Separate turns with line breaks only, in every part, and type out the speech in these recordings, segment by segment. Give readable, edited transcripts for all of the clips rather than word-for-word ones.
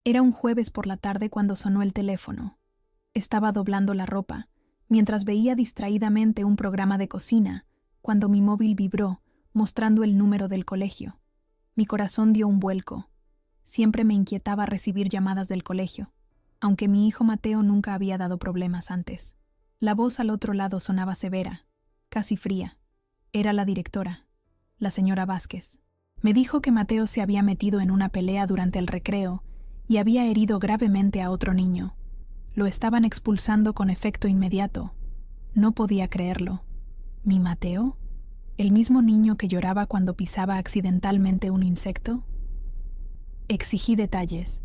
Era un jueves por la tarde cuando sonó el teléfono. Estaba doblando la ropa, mientras veía distraídamente un programa de cocina, cuando mi móvil vibró, mostrando el número del colegio. Mi corazón dio un vuelco. Siempre me inquietaba recibir llamadas del colegio, aunque mi hijo Mateo nunca había dado problemas antes. La voz al otro lado sonaba severa, casi fría. Era la directora, la señora Vázquez. Me dijo que Mateo se había metido en una pelea durante el recreo y había herido gravemente a otro niño. Lo estaban expulsando con efecto inmediato. No podía creerlo. ¿Mi Mateo? ¿El mismo niño que lloraba cuando pisaba accidentalmente un insecto? Exigí detalles,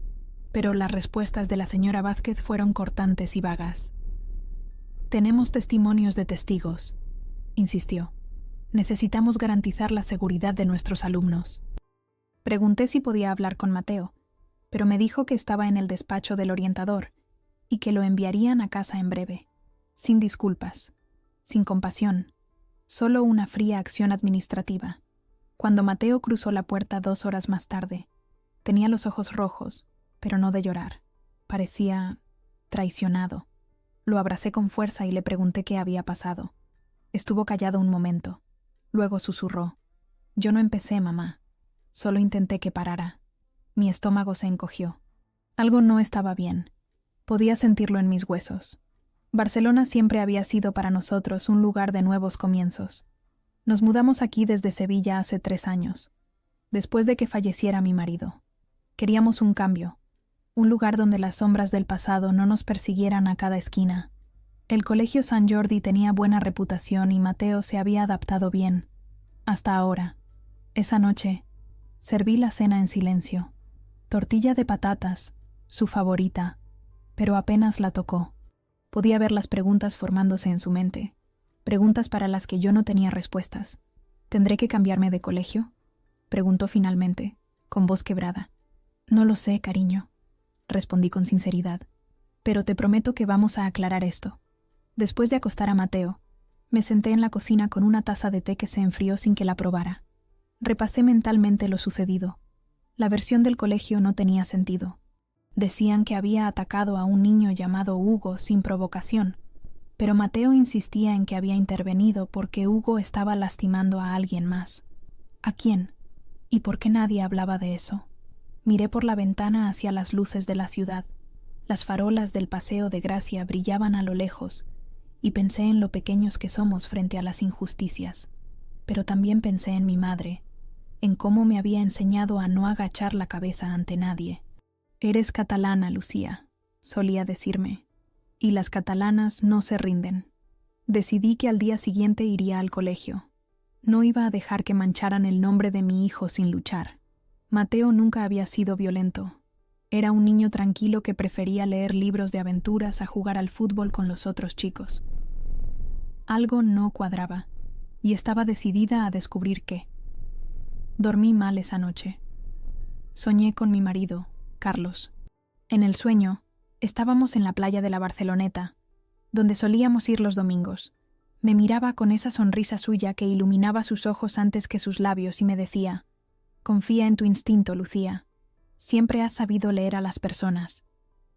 pero las respuestas de la señora Vázquez fueron cortantes y vagas. Tenemos testimonios de testigos, insistió. Necesitamos garantizar la seguridad de nuestros alumnos. Pregunté si podía hablar con Mateo, pero me dijo que estaba en el despacho del orientador y que lo enviarían a casa en breve, sin disculpas, sin compasión, solo una fría acción administrativa. Cuando Mateo cruzó la puerta 2 horas más tarde, tenía los ojos rojos, pero no de llorar. Parecía traicionado. Lo abracé con fuerza y le pregunté qué había pasado. Estuvo callado un momento. Luego susurró: «Yo no empecé, mamá. Solo intenté que parara». Mi estómago se encogió. Algo no estaba bien. Podía sentirlo en mis huesos. Barcelona siempre había sido para nosotros un lugar de nuevos comienzos. Nos mudamos aquí desde Sevilla hace 3 años, después de que falleciera mi marido. Queríamos un cambio, un lugar donde las sombras del pasado no nos persiguieran a cada esquina. El colegio San Jordi tenía buena reputación y Mateo se había adaptado bien. Hasta ahora. Esa noche, serví la cena en silencio. Tortilla de patatas, su favorita, pero apenas la tocó. Podía ver las preguntas formándose en su mente, preguntas para las que yo no tenía respuestas. ¿Tendré que cambiarme de colegio?, preguntó finalmente, con voz quebrada. No lo sé, cariño, respondí con sinceridad, pero te prometo que vamos a aclarar esto. Después de acostar a Mateo, me senté en la cocina con una taza de té que se enfrió sin que la probara. Repasé mentalmente lo sucedido. La versión del colegio no tenía sentido. Decían que había atacado a un niño llamado Hugo sin provocación, pero Mateo insistía en que había intervenido porque Hugo estaba lastimando a alguien más. ¿A quién? ¿Y por qué nadie hablaba de eso? Miré por la ventana hacia las luces de la ciudad. Las farolas del Paseo de Gracia brillaban a lo lejos, y pensé en lo pequeños que somos frente a las injusticias. Pero también pensé en mi madre, en cómo me había enseñado a no agachar la cabeza ante nadie. «Eres catalana, Lucía», solía decirme, «y las catalanas no se rinden». Decidí que al día siguiente iría al colegio. No iba a dejar que mancharan el nombre de mi hijo sin luchar. Mateo nunca había sido violento. Era un niño tranquilo que prefería leer libros de aventuras a jugar al fútbol con los otros chicos. Algo no cuadraba, y estaba decidida a descubrir qué. Dormí mal esa noche. Soñé con mi marido, Carlos. En el sueño, estábamos en la playa de la Barceloneta, donde solíamos ir los domingos. Me miraba con esa sonrisa suya que iluminaba sus ojos antes que sus labios y me decía: «Confía en tu instinto, Lucía. Siempre has sabido leer a las personas».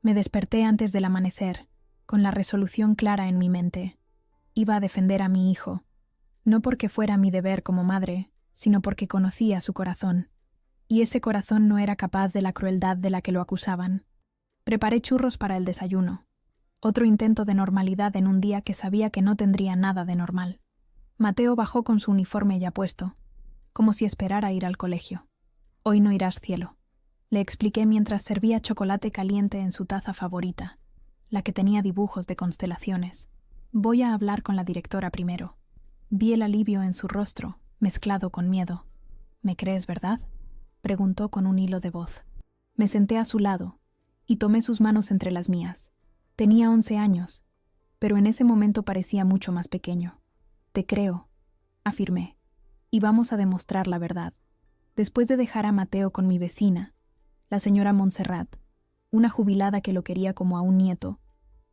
Me desperté antes del amanecer, con la resolución clara en mi mente. Iba a defender a mi hijo, no porque fuera mi deber como madre, sino porque conocía su corazón. Y ese corazón no era capaz de la crueldad de la que lo acusaban. Preparé churros para el desayuno. Otro intento de normalidad en un día que sabía que no tendría nada de normal. Mateo bajó con su uniforme ya puesto, como si esperara ir al colegio. «Hoy no irás, cielo», le expliqué mientras servía chocolate caliente en su taza favorita, la que tenía dibujos de constelaciones. «Voy a hablar con la directora primero». Vi el alivio en su rostro, mezclado con miedo. «¿Me crees, verdad?», preguntó con un hilo de voz. Me senté a su lado y tomé sus manos entre las mías. Tenía 11 años, pero en ese momento parecía mucho más pequeño. «Te creo», afirmé, «y vamos a demostrar la verdad». Después de dejar a Mateo con mi vecina, la señora Montserrat, una jubilada que lo quería como a un nieto,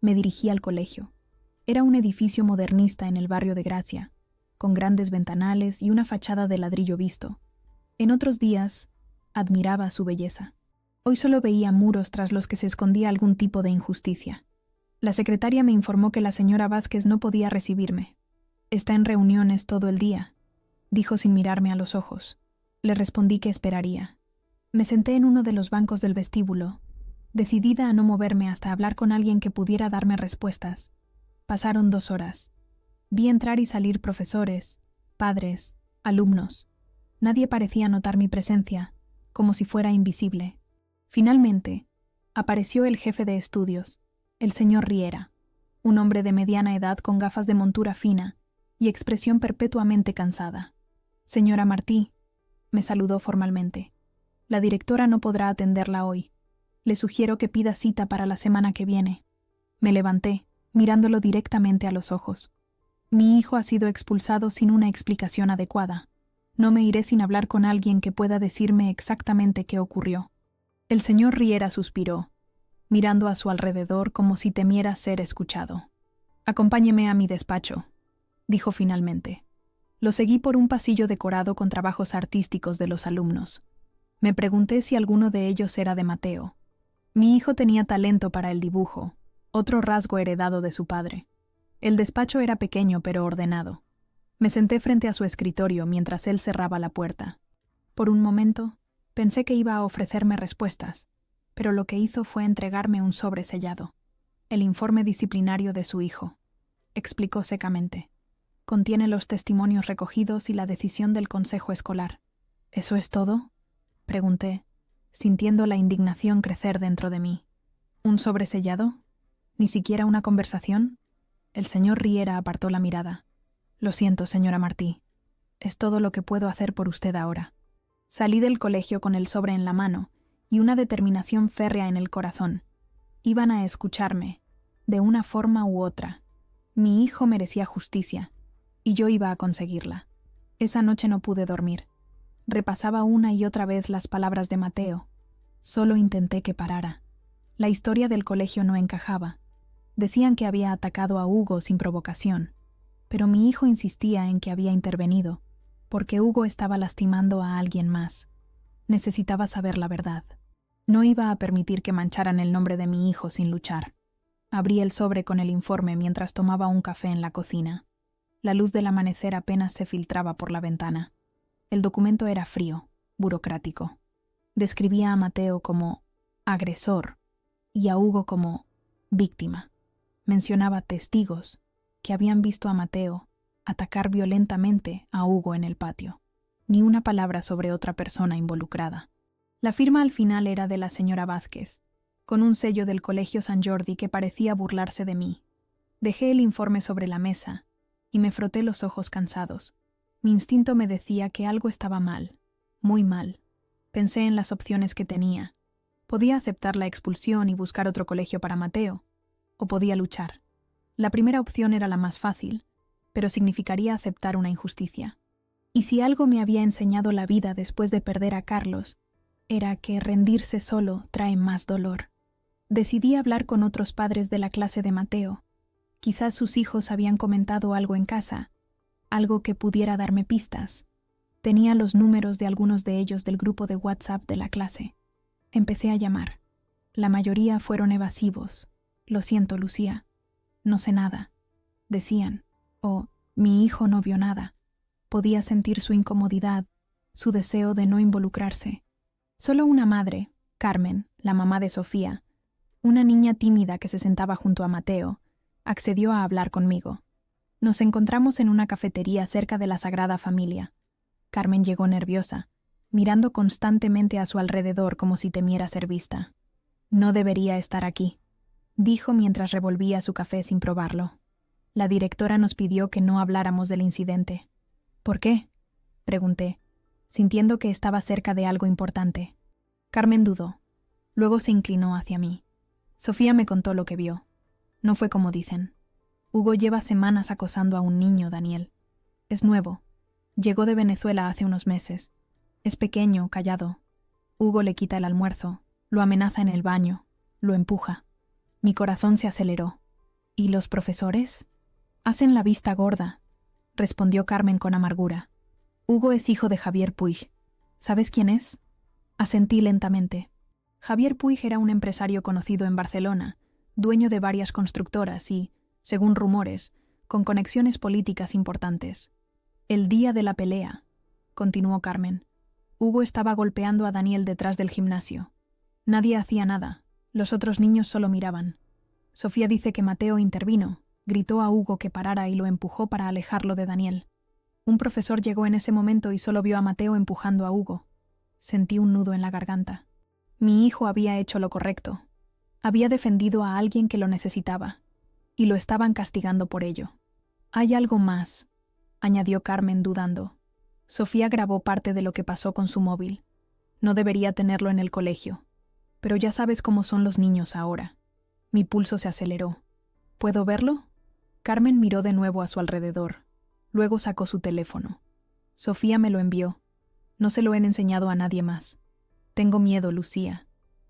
me dirigí al colegio. Era un edificio modernista en el barrio de Gracia, con grandes ventanales y una fachada de ladrillo visto. En otros días, admiraba su belleza. Hoy solo veía muros tras los que se escondía algún tipo de injusticia. La secretaria me informó que la señora Vázquez no podía recibirme. Está en reuniones todo el día, dijo sin mirarme a los ojos. Le respondí que esperaría. Me senté en uno de los bancos del vestíbulo, decidida a no moverme hasta hablar con alguien que pudiera darme respuestas. Pasaron 2 horas. Vi entrar y salir profesores, padres, alumnos. Nadie parecía notar mi presencia, como si fuera invisible. Finalmente, apareció el jefe de estudios, el señor Riera, un hombre de mediana edad con gafas de montura fina y expresión perpetuamente cansada. Señora Martí, me saludó formalmente. La directora no podrá atenderla hoy. Le sugiero que pida cita para la semana que viene. Me levanté, mirándolo directamente a los ojos. Mi hijo ha sido expulsado sin una explicación adecuada. No me iré sin hablar con alguien que pueda decirme exactamente qué ocurrió. El señor Riera suspiró, mirando a su alrededor como si temiera ser escuchado. Acompáñeme a mi despacho, dijo finalmente. Lo seguí por un pasillo decorado con trabajos artísticos de los alumnos. Me pregunté si alguno de ellos era de Mateo. Mi hijo tenía talento para el dibujo, otro rasgo heredado de su padre. El despacho era pequeño pero ordenado. Me senté frente a su escritorio mientras él cerraba la puerta. Por un momento, pensé que iba a ofrecerme respuestas, pero lo que hizo fue entregarme un sobre sellado. El informe disciplinario de su hijo, explicó secamente. Contiene los testimonios recogidos y la decisión del consejo escolar. ¿Eso es todo?, pregunté, sintiendo la indignación crecer dentro de mí. ¿Un sobre sellado? ¿Ni siquiera una conversación? El señor Riera apartó la mirada. Lo siento, señora Martí. Es todo lo que puedo hacer por usted ahora. Salí del colegio con el sobre en la mano y una determinación férrea en el corazón. Iban a escucharme, de una forma u otra. Mi hijo merecía justicia, y yo iba a conseguirla. Esa noche no pude dormir. Repasaba una y otra vez las palabras de Mateo. Solo intenté que parara. La historia del colegio no encajaba. Decían que había atacado a Hugo sin provocación, pero mi hijo insistía en que había intervenido, porque Hugo estaba lastimando a alguien más. Necesitaba saber la verdad. No iba a permitir que mancharan el nombre de mi hijo sin luchar. Abrí el sobre con el informe mientras tomaba un café en la cocina. La luz del amanecer apenas se filtraba por la ventana. El documento era frío, burocrático. Describía a Mateo como agresor y a Hugo como víctima. Mencionaba testigos que habían visto a Mateo atacar violentamente a Hugo en el patio. Ni una palabra sobre otra persona involucrada. La firma al final era de la señora Vázquez, con un sello del Colegio San Jordi que parecía burlarse de mí. Dejé el informe sobre la mesa y me froté los ojos cansados. Mi instinto me decía que algo estaba mal, muy mal. Pensé en las opciones que tenía. Podía aceptar la expulsión y buscar otro colegio para Mateo, o podía luchar. La primera opción era la más fácil, pero significaría aceptar una injusticia. Y si algo me había enseñado la vida después de perder a Carlos, era que rendirse solo trae más dolor. Decidí hablar con otros padres de la clase de Mateo. Quizás sus hijos habían comentado algo en casa, algo que pudiera darme pistas. Tenía los números de algunos de ellos del grupo de WhatsApp de la clase. Empecé a llamar. La mayoría fueron evasivos. Lo siento, Lucía. No sé nada. Decían. O, mi hijo no vio nada. Podía sentir su incomodidad, su deseo de no involucrarse. Solo una madre, Carmen, la mamá de Sofía, una niña tímida que se sentaba junto a Mateo, accedió a hablar conmigo. Nos encontramos en una cafetería cerca de la Sagrada Familia. Carmen llegó nerviosa, mirando constantemente a su alrededor como si temiera ser vista. No debería estar aquí, dijo mientras revolvía su café sin probarlo. La directora nos pidió que no habláramos del incidente. ¿Por qué?, pregunté, sintiendo que estaba cerca de algo importante. Carmen dudó. Luego se inclinó hacia mí. Sofía me contó lo que vio. No fue como dicen. Hugo lleva semanas acosando a un niño, Daniel. Es nuevo. Llegó de Venezuela hace unos meses. Es pequeño, callado. Hugo le quita el almuerzo, lo amenaza en el baño, lo empuja. Mi corazón se aceleró. ¿Y los profesores? Hacen la vista gorda, respondió Carmen con amargura. Hugo es hijo de Javier Puig. ¿Sabes quién es? Asentí lentamente. Javier Puig era un empresario conocido en Barcelona, dueño de varias constructoras y, según rumores, con conexiones políticas importantes. El día de la pelea, continuó Carmen, Hugo estaba golpeando a Daniel detrás del gimnasio. Nadie hacía nada, los otros niños solo miraban. Sofía dice que Mateo intervino, gritó a Hugo que parara y lo empujó para alejarlo de Daniel. Un profesor llegó en ese momento y solo vio a Mateo empujando a Hugo. Sentí un nudo en la garganta. Mi hijo había hecho lo correcto. Había defendido a alguien que lo necesitaba, y lo estaban castigando por ello. Hay algo más, añadió Carmen dudando. Sofía grabó parte de lo que pasó con su móvil. No debería tenerlo en el colegio. Pero ya sabes cómo son los niños ahora. Mi pulso se aceleró. ¿Puedo verlo? Carmen miró de nuevo a su alrededor. Luego sacó su teléfono. Sofía me lo envió. No se lo he enseñado a nadie más. Tengo miedo, Lucía.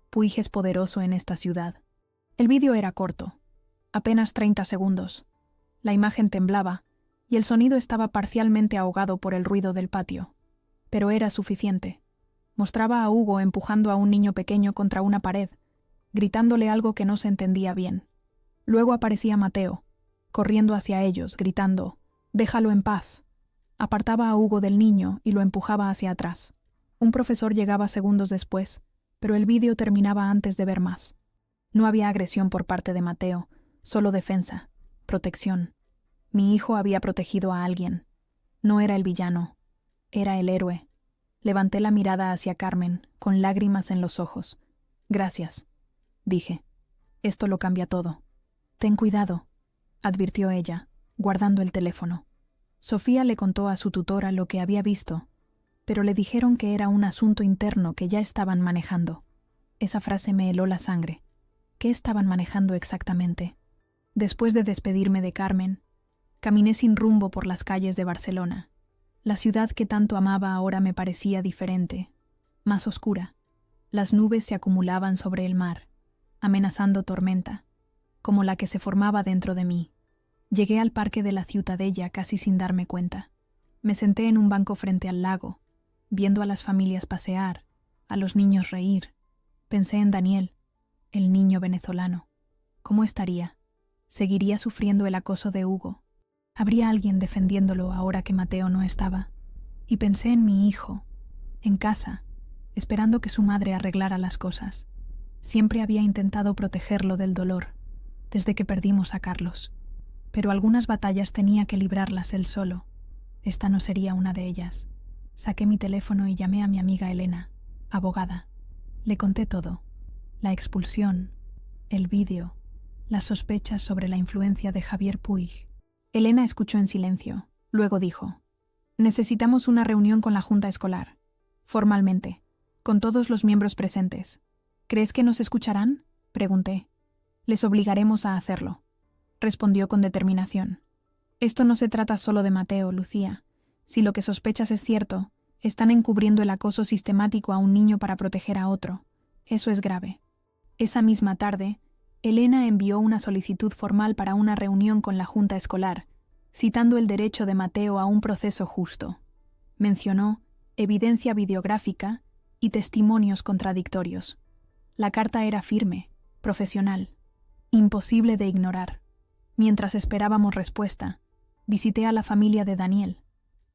Puig es poderoso en esta ciudad. El vídeo era corto. Apenas 30 segundos. La imagen temblaba, y el sonido estaba parcialmente ahogado por el ruido del patio. Pero era suficiente. Mostraba a Hugo empujando a un niño pequeño contra una pared, gritándole algo que no se entendía bien. Luego aparecía Mateo, corriendo hacia ellos, gritando, «Déjalo en paz». Apartaba a Hugo del niño y lo empujaba hacia atrás. Un profesor llegaba segundos después, pero el vídeo terminaba antes de ver más. No había agresión por parte de Mateo, solo defensa, protección. Mi hijo había protegido a alguien. No era el villano, era el héroe. Levanté la mirada hacia Carmen, con lágrimas en los ojos. «Gracias», dije. «Esto lo cambia todo». «Ten cuidado», advirtió ella, guardando el teléfono. Sofía le contó a su tutora lo que había visto, pero le dijeron que era un asunto interno que ya estaban manejando. Esa frase me heló la sangre. ¿Qué estaban manejando exactamente? Después de despedirme de Carmen, caminé sin rumbo por las calles de Barcelona. La ciudad que tanto amaba ahora me parecía diferente, más oscura. Las nubes se acumulaban sobre el mar, amenazando tormenta, como la que se formaba dentro de mí. Llegué al parque de la Ciutadella casi sin darme cuenta. Me senté en un banco frente al lago, viendo a las familias pasear, a los niños reír. Pensé en Daniel, el niño venezolano. ¿Cómo estaría? ¿Seguiría sufriendo el acoso de Hugo? ¿Habría alguien defendiéndolo ahora que Mateo no estaba? Y pensé en mi hijo, en casa, esperando que su madre arreglara las cosas. Siempre había intentado protegerlo del dolor, desde que perdimos a Carlos. Pero algunas batallas tenía que librarlas él solo. Esta no sería una de ellas. Saqué mi teléfono y llamé a mi amiga Elena, abogada. Le conté todo. La expulsión, el vídeo, las sospechas sobre la influencia de Javier Puig. Elena escuchó en silencio. Luego dijo, «Necesitamos una reunión con la Junta Escolar. Formalmente, con todos los miembros presentes. ¿Crees que nos escucharán?», pregunté. «Les obligaremos a hacerlo», respondió con determinación. «Esto no se trata solo de Mateo, Lucía. Si lo que sospechas es cierto, están encubriendo el acoso sistemático a un niño para proteger a otro. Eso es grave». Esa misma tarde, Elena envió una solicitud formal para una reunión con la Junta Escolar, citando el derecho de Mateo a un proceso justo. Mencionó evidencia videográfica y testimonios contradictorios. La carta era firme, profesional, imposible de ignorar. Mientras esperábamos respuesta, visité a la familia de Daniel.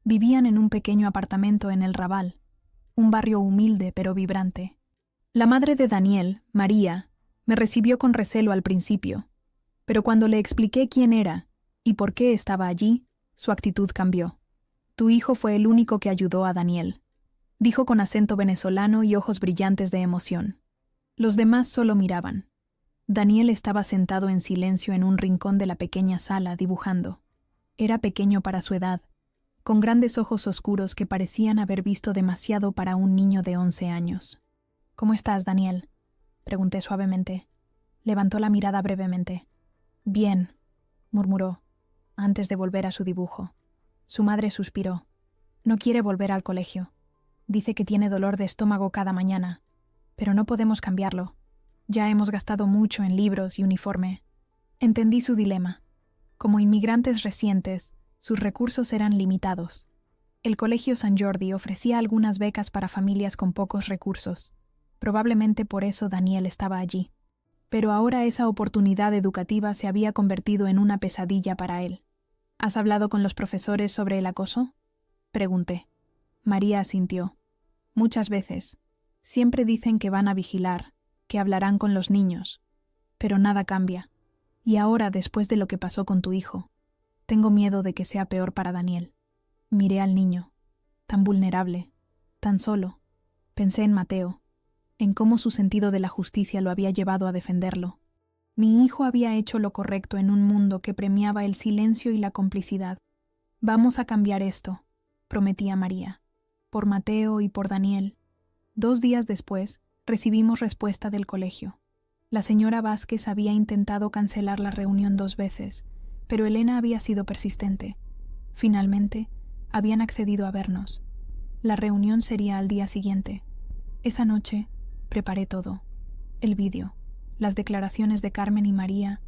Vivían en un pequeño apartamento en el Raval, un barrio humilde pero vibrante. La madre de Daniel, María, me recibió con recelo al principio, pero cuando le expliqué quién era y por qué estaba allí, su actitud cambió. «Tu hijo fue el único que ayudó a Daniel», dijo con acento venezolano y ojos brillantes de emoción. Los demás solo miraban. Daniel estaba sentado en silencio en un rincón de la pequeña sala dibujando. Era pequeño para su edad, con grandes ojos oscuros que parecían haber visto demasiado para un niño de 11 años. «¿Cómo estás, Daniel?», pregunté suavemente. Levantó la mirada brevemente. «Bien», murmuró, antes de volver a su dibujo. Su madre suspiró. «No quiere volver al colegio. Dice que tiene dolor de estómago cada mañana. Pero no podemos cambiarlo. Ya hemos gastado mucho en libros y uniforme». Entendí su dilema. Como inmigrantes recientes, sus recursos eran limitados. El Colegio Sant Jordi ofrecía algunas becas para familias con pocos recursos, Probablemente por eso Daniel estaba allí. Pero ahora esa oportunidad educativa se había convertido en una pesadilla para él. ¿Has hablado con los profesores sobre el acoso? Pregunté. María asintió. Muchas veces. Siempre dicen que van a vigilar, que hablarán con los niños. Pero nada cambia. Y ahora, después de lo que pasó con tu hijo, tengo miedo de que sea peor para Daniel. Miré al niño, tan vulnerable, tan solo. Pensé en Mateo, en cómo su sentido de la justicia lo había llevado a defenderlo. Mi hijo había hecho lo correcto en un mundo que premiaba el silencio y la complicidad. Vamos a cambiar esto, prometía María, por Mateo y por Daniel. 2 días después, recibimos respuesta del colegio. La señora Vázquez había intentado cancelar la reunión 2 veces, pero Elena había sido persistente. Finalmente, habían accedido a vernos. La reunión sería al día siguiente. Esa noche, preparé todo. El vídeo, las declaraciones de Carmen y María,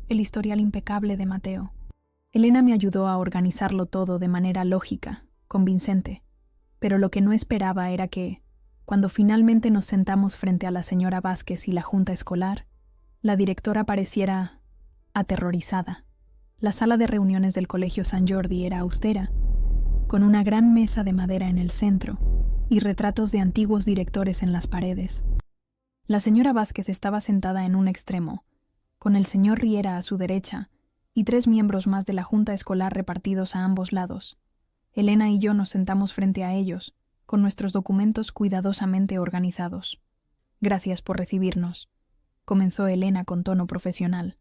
el historial impecable de Mateo. Elena me ayudó a organizarlo todo de manera lógica, convincente. Pero lo que no esperaba era que, cuando finalmente nos sentamos frente a la señora Vázquez y la junta escolar, la directora pareciera aterrorizada. La sala de reuniones del Colegio San Jordi era austera, con una gran mesa de madera en el centro y retratos de antiguos directores en las paredes. La señora Vázquez estaba sentada en un extremo, con el señor Riera a su derecha y 3 miembros más de la junta escolar repartidos a ambos lados. Elena y yo nos sentamos frente a ellos, con nuestros documentos cuidadosamente organizados. Gracias por recibirnos, comenzó Elena con tono profesional.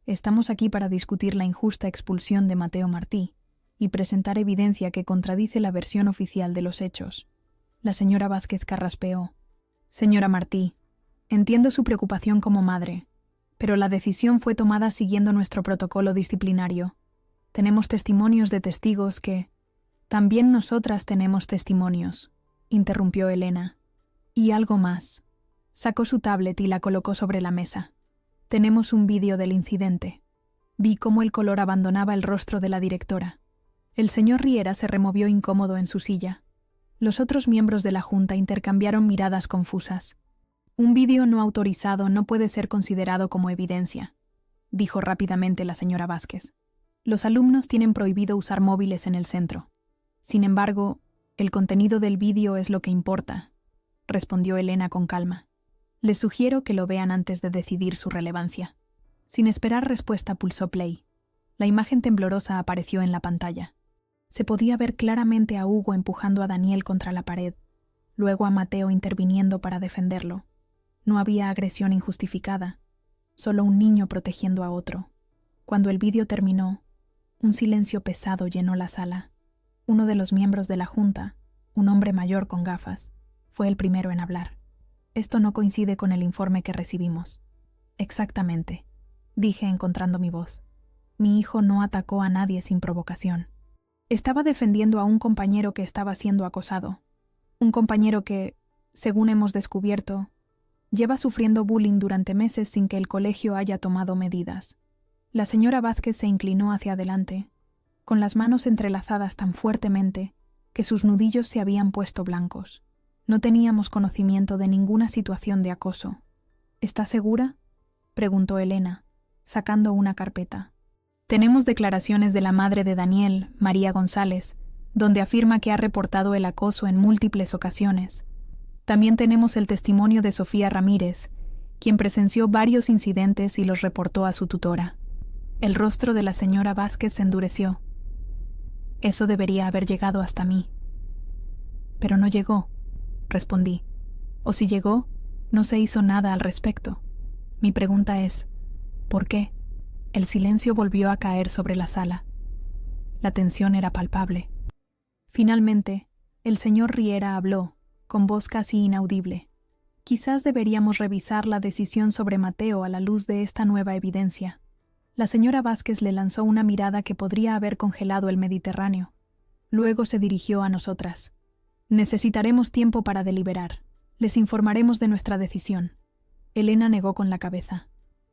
Estamos aquí para discutir la injusta expulsión de Mateo Martí y presentar evidencia que contradice la versión oficial de los hechos. La señora Vázquez carraspeó. Señora Martí, entiendo su preocupación como madre, pero la decisión fue tomada siguiendo nuestro protocolo disciplinario. Tenemos testimonios de testigos que... También nosotras tenemos testimonios, interrumpió Elena. Y algo más. Sacó su tablet y la colocó sobre la mesa. Tenemos un vídeo del incidente. Vi cómo el color abandonaba el rostro de la directora. El señor Riera se removió incómodo en su silla. Los otros miembros de la junta intercambiaron miradas confusas. Un vídeo no autorizado no puede ser considerado como evidencia, dijo rápidamente la señora Vázquez. Los alumnos tienen prohibido usar móviles en el centro. Sin embargo, el contenido del vídeo es lo que importa, respondió Elena con calma. Les sugiero que lo vean antes de decidir su relevancia. Sin esperar respuesta, pulsó play. La imagen temblorosa apareció en la pantalla. Se podía ver claramente a Hugo empujando a Daniel contra la pared, luego a Mateo interviniendo para defenderlo. No había agresión injustificada, solo un niño protegiendo a otro. Cuando el vídeo terminó, un silencio pesado llenó la sala. Uno de los miembros de la junta, un hombre mayor con gafas, fue el primero en hablar. Esto no coincide con el informe que recibimos. Exactamente, dije encontrando mi voz. Mi hijo no atacó a nadie sin provocación. Estaba defendiendo a un compañero que estaba siendo acosado. Un compañero que, según hemos descubierto, lleva sufriendo bullying durante meses sin que el colegio haya tomado medidas. La señora Vázquez se inclinó hacia adelante, con las manos entrelazadas tan fuertemente que sus nudillos se habían puesto blancos. No teníamos conocimiento de ninguna situación de acoso. ¿Está segura?, preguntó Elena, sacando una carpeta. Tenemos declaraciones de la madre de Daniel, María González, donde afirma que ha reportado el acoso en múltiples ocasiones. También tenemos el testimonio de Sofía Ramírez, quien presenció varios incidentes y los reportó a su tutora. El rostro de la señora Vázquez se endureció. Eso debería haber llegado hasta mí. Pero no llegó, respondí. O si llegó, no se hizo nada al respecto. Mi pregunta es, ¿por qué? El silencio volvió a caer sobre la sala. La tensión era palpable. Finalmente, el señor Riera habló, con voz casi inaudible. Quizás deberíamos revisar la decisión sobre Mateo a la luz de esta nueva evidencia. La señora Vázquez le lanzó una mirada que podría haber congelado el Mediterráneo. Luego se dirigió a nosotras. Necesitaremos tiempo para deliberar. Les informaremos de nuestra decisión. Elena negó con la cabeza.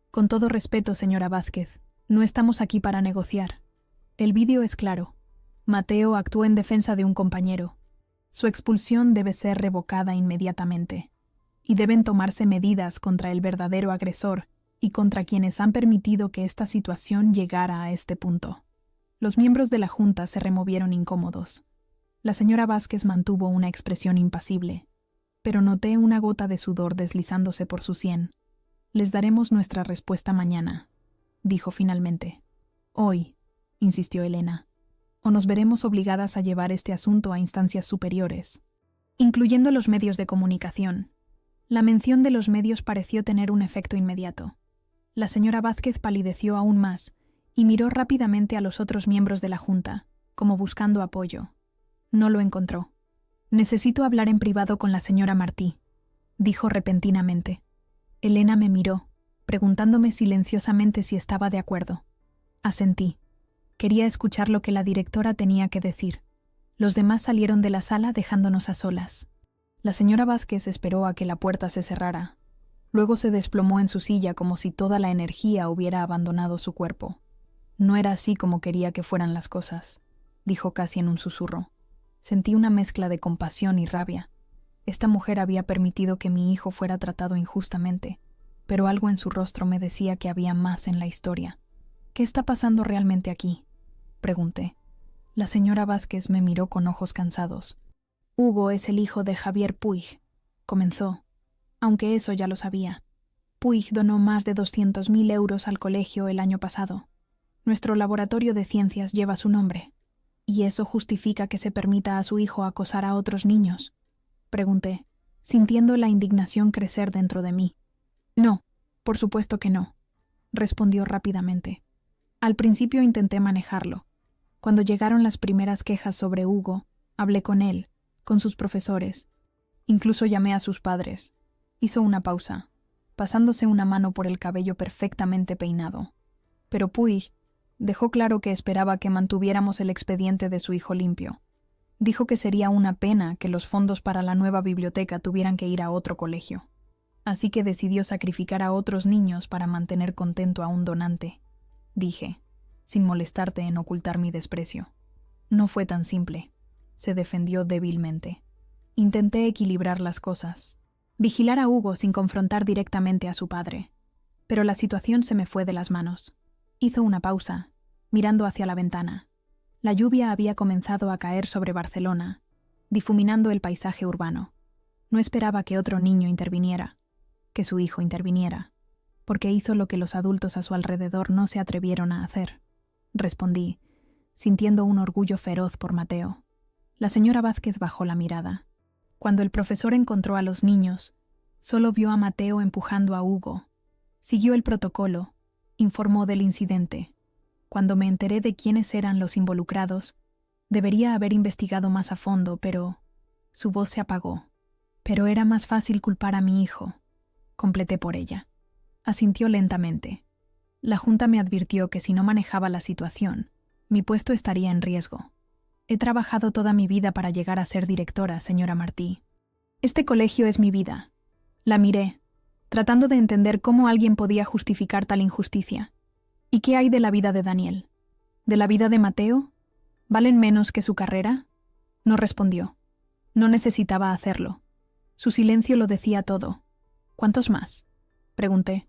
Con todo respeto, señora Vázquez, no estamos aquí para negociar. El vídeo es claro. Mateo actuó en defensa de un compañero. Su expulsión debe ser revocada inmediatamente. y deben tomarse medidas contra el verdadero agresor y contra quienes han permitido que esta situación llegara a este punto. Los miembros de la Junta se removieron incómodos. La señora Vázquez mantuvo una expresión impasible, pero noté una gota de sudor deslizándose por su sien. Les daremos nuestra respuesta mañana, dijo finalmente. Hoy, insistió Elena, o nos veremos obligadas a llevar este asunto a instancias superiores, incluyendo los medios de comunicación. La mención de los medios pareció tener un efecto inmediato. La señora Vázquez palideció aún más y miró rápidamente a los otros miembros de la Junta, como buscando apoyo. No lo encontró. Necesito hablar en privado con la señora Martí, dijo repentinamente. Elena me miró, preguntándome silenciosamente si estaba de acuerdo. Asentí. Quería escuchar lo que la directora tenía que decir. Los demás salieron de la sala dejándonos a solas. La señora Vázquez esperó a que la puerta se cerrara. Luego se desplomó en su silla como si toda la energía hubiera abandonado su cuerpo. No era así como quería que fueran las cosas, dijo casi en un susurro. Sentí una mezcla de compasión y rabia. Esta mujer había permitido que mi hijo fuera tratado injustamente, pero algo en su rostro me decía que había más en la historia. ¿Qué está pasando realmente aquí?, pregunté. La señora Vázquez me miró con ojos cansados. Hugo es el hijo de Javier Puig, comenzó, aunque eso ya lo sabía. Puig donó más de 200.000 euros al colegio el año pasado. Nuestro laboratorio de ciencias lleva su nombre. ¿Y eso justifica que se permita a su hijo acosar a otros niños?, pregunté, sintiendo la indignación crecer dentro de mí. No, por supuesto que no, respondió rápidamente. Al principio intenté manejarlo. Cuando llegaron las primeras quejas sobre Hugo, hablé con él, con sus profesores. Incluso llamé a sus padres. Hizo una pausa, pasándose una mano por el cabello perfectamente peinado. Pero Puig dejó claro que esperaba que mantuviéramos el expediente de su hijo limpio. Dijo que sería una pena que los fondos para la nueva biblioteca tuvieran que ir a otro colegio. Así que decidió sacrificar a otros niños para mantener contento a un donante. Dije, sin molestarte en ocultar mi desprecio. No fue tan simple. Se defendió débilmente. Intenté equilibrar las cosas. Vigilar a Hugo sin confrontar directamente a su padre. Pero la situación se me fue de las manos. Hizo una pausa, mirando hacia la ventana. La lluvia había comenzado a caer sobre Barcelona, difuminando el paisaje urbano. No esperaba que otro niño interviniera, que su hijo interviniera, porque hizo lo que los adultos a su alrededor no se atrevieron a hacer. Respondí, sintiendo un orgullo feroz por Mateo. La señora Vázquez bajó la mirada. Cuando el profesor encontró a los niños, solo vio a Mateo empujando a Hugo. Siguió el protocolo, informó del incidente. Cuando me enteré de quiénes eran los involucrados, debería haber investigado más a fondo, pero su voz se apagó. Pero era más fácil culpar a mi hijo, completé por ella. Asintió lentamente. La Junta me advirtió que si no manejaba la situación, mi puesto estaría en riesgo. He trabajado toda mi vida para llegar a ser directora, señora Martí. Este colegio es mi vida. La miré, tratando de entender cómo alguien podía justificar tal injusticia. ¿Y qué hay de la vida de Daniel? ¿De la vida de Mateo? ¿Valen menos que su carrera? No respondió. No necesitaba hacerlo. Su silencio lo decía todo. ¿Cuántos más?, pregunté.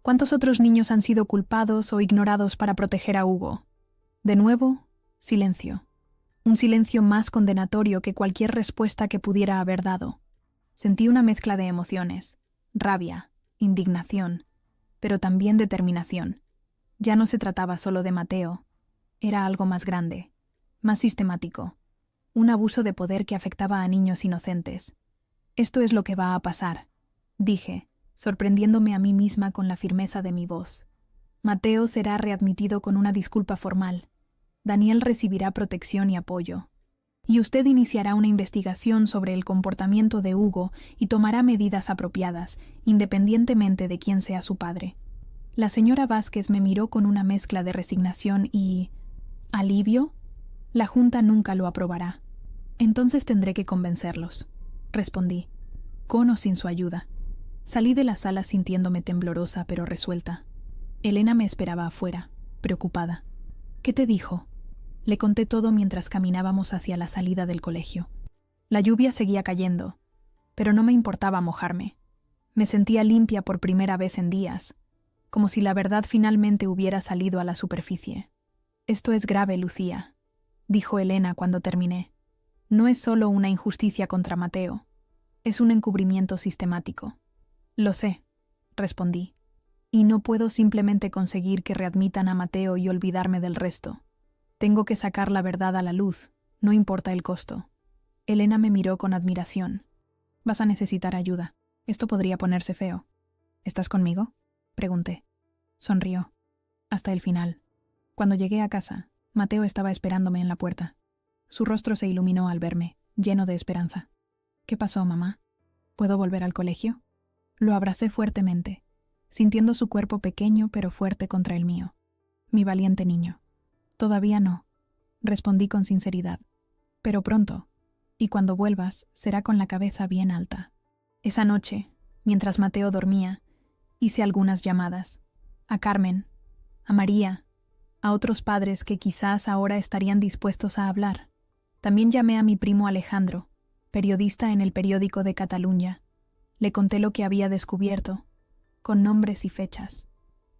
¿Cuántos otros niños han sido culpados o ignorados para proteger a Hugo? De nuevo, silencio. Un silencio más condenatorio que cualquier respuesta que pudiera haber dado. Sentí una mezcla de emociones, rabia, indignación, pero también determinación. Ya no se trataba solo de Mateo. Era algo más grande, más sistemático. Un abuso de poder que afectaba a niños inocentes. Esto es lo que va a pasar, dije, sorprendiéndome a mí misma con la firmeza de mi voz. Mateo será readmitido con una disculpa formal. Daniel recibirá protección y apoyo. Y usted iniciará una investigación sobre el comportamiento de Hugo y tomará medidas apropiadas, independientemente de quién sea su padre. La señora Vázquez me miró con una mezcla de resignación y ¿alivio? La Junta nunca lo aprobará. Entonces tendré que convencerlos, respondí, con o sin su ayuda. Salí de la sala sintiéndome temblorosa pero resuelta. Elena me esperaba afuera, preocupada. ¿Qué te dijo? Le conté todo mientras caminábamos hacia la salida del colegio. La lluvia seguía cayendo, pero no me importaba mojarme. Me sentía limpia por primera vez en días, como si la verdad finalmente hubiera salido a la superficie. «Esto es grave, Lucía», dijo Elena cuando terminé. «No es solo una injusticia contra Mateo, es un encubrimiento sistemático». «Lo sé», respondí, «y no puedo simplemente conseguir que readmitan a Mateo y olvidarme del resto. Tengo que sacar la verdad a la luz, no importa el costo». Elena me miró con admiración. «Vas a necesitar ayuda. Esto podría ponerse feo». «¿Estás conmigo?», pregunté. Sonrió. Hasta el final. Cuando llegué a casa, Mateo estaba esperándome en la puerta. Su rostro se iluminó al verme, lleno de esperanza. «¿Qué pasó, mamá? ¿Puedo volver al colegio?». Lo abracé fuertemente, sintiendo su cuerpo pequeño pero fuerte contra el mío. «Mi valiente niño». «Todavía no», respondí con sinceridad. «Pero pronto, y cuando vuelvas será con la cabeza bien alta». Esa noche, mientras Mateo dormía, hice algunas llamadas. A Carmen, a María, a otros padres que quizás ahora estarían dispuestos a hablar. También llamé a mi primo Alejandro, periodista en el periódico de Cataluña. Le conté lo que había descubierto, con nombres y fechas.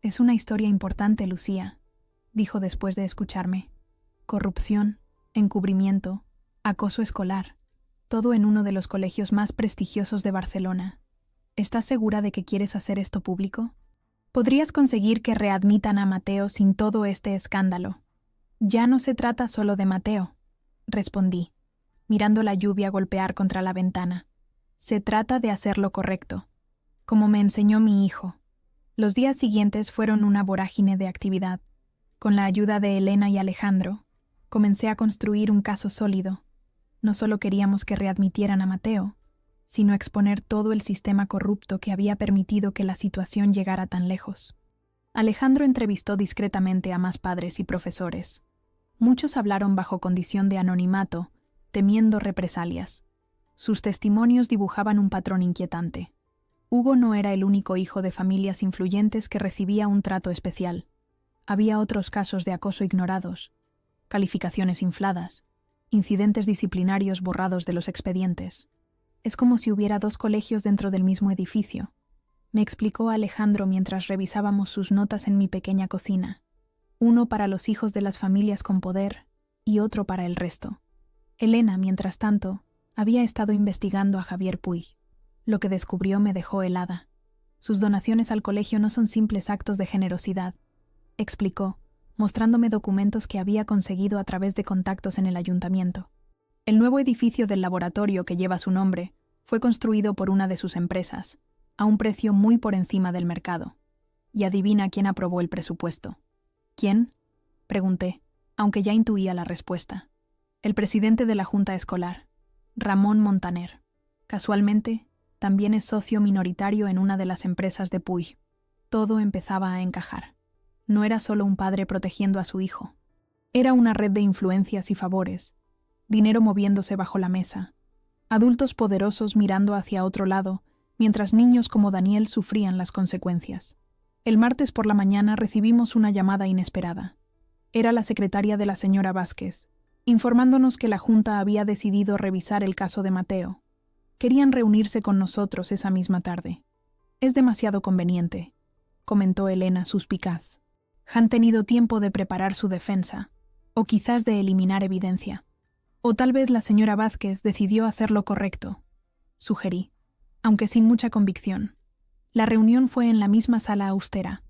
«Es una historia importante, Lucía», dijo después de escucharme. «Corrupción, encubrimiento, acoso escolar, todo en uno de los colegios más prestigiosos de Barcelona. ¿Estás segura de que quieres hacer esto público? ¿Podrías conseguir que readmitan a Mateo sin todo este escándalo?» «Ya no se trata solo de Mateo», respondí, mirando la lluvia golpear contra la ventana. «Se trata de hacer lo correcto, como me enseñó mi hijo». Los días siguientes fueron una vorágine de actividad. Con la ayuda de Elena y Alejandro, comencé a construir un caso sólido. No solo queríamos que readmitieran a Mateo, sino exponer todo el sistema corrupto que había permitido que la situación llegara tan lejos. Alejandro entrevistó discretamente a más padres y profesores. Muchos hablaron bajo condición de anonimato, temiendo represalias. Sus testimonios dibujaban un patrón inquietante. Hugo no era el único hijo de familias influyentes que recibía un trato especial. Había otros casos de acoso ignorados, calificaciones infladas, incidentes disciplinarios borrados de los expedientes. «Es como si hubiera dos colegios dentro del mismo edificio», me explicó Alejandro mientras revisábamos sus notas en mi pequeña cocina. «Uno para los hijos de las familias con poder y otro para el resto». Elena, mientras tanto, había estado investigando a Javier Puig. Lo que descubrió me dejó helada. «Sus donaciones al colegio no son simples actos de generosidad», explicó, mostrándome documentos que había conseguido a través de contactos en el ayuntamiento. El nuevo edificio del laboratorio que lleva su nombre fue construido por una de sus empresas, a un precio muy por encima del mercado. Y adivina quién aprobó el presupuesto. «¿Quién?», pregunté, aunque ya intuía la respuesta. «El presidente de la Junta Escolar, Ramón Montaner. Casualmente, también es socio minoritario en una de las empresas de Puig». Todo empezaba a encajar. No era solo un padre protegiendo a su hijo. Era una red de influencias y favores, dinero moviéndose bajo la mesa, adultos poderosos mirando hacia otro lado, mientras niños como Daniel sufrían las consecuencias. El martes por la mañana recibimos una llamada inesperada. Era la secretaria de la señora Vázquez, informándonos que la Junta había decidido revisar el caso de Mateo. Querían reunirse con nosotros esa misma tarde. «Es demasiado conveniente», comentó Elena suspicaz. «Han tenido tiempo de preparar su defensa, o quizás de eliminar evidencia. O tal vez la señora Vázquez decidió hacer lo correcto», sugerí, aunque sin mucha convicción. La reunión fue en la misma sala austera.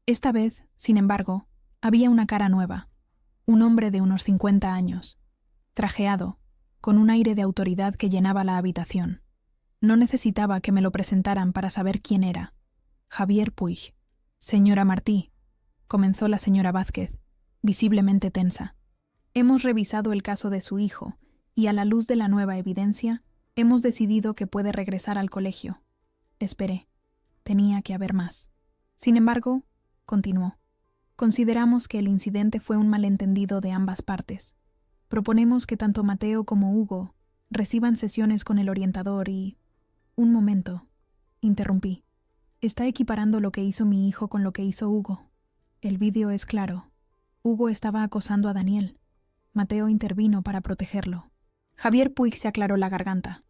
Esta vez, sin embargo, había una cara nueva. Un hombre de unos 50 años, trajeado, con un aire de autoridad que llenaba la habitación. No necesitaba que me lo presentaran para saber quién era. Javier Puig. «Señora Martí», comenzó la señora Vázquez, visiblemente tensa. «Hemos revisado el caso de su hijo y a la luz de la nueva evidencia, hemos decidido que puede regresar al colegio». Esperé. Tenía que haber más. «Sin embargo», continuó, «consideramos que el incidente fue un malentendido de ambas partes. Proponemos que tanto Mateo como Hugo reciban sesiones con el orientador y...». «Un momento», interrumpí. «Está equiparando lo que hizo mi hijo con lo que hizo Hugo. El vídeo es claro. Hugo estaba acosando a Daniel. Mateo intervino para protegerlo». Javier Puig se aclaró la garganta.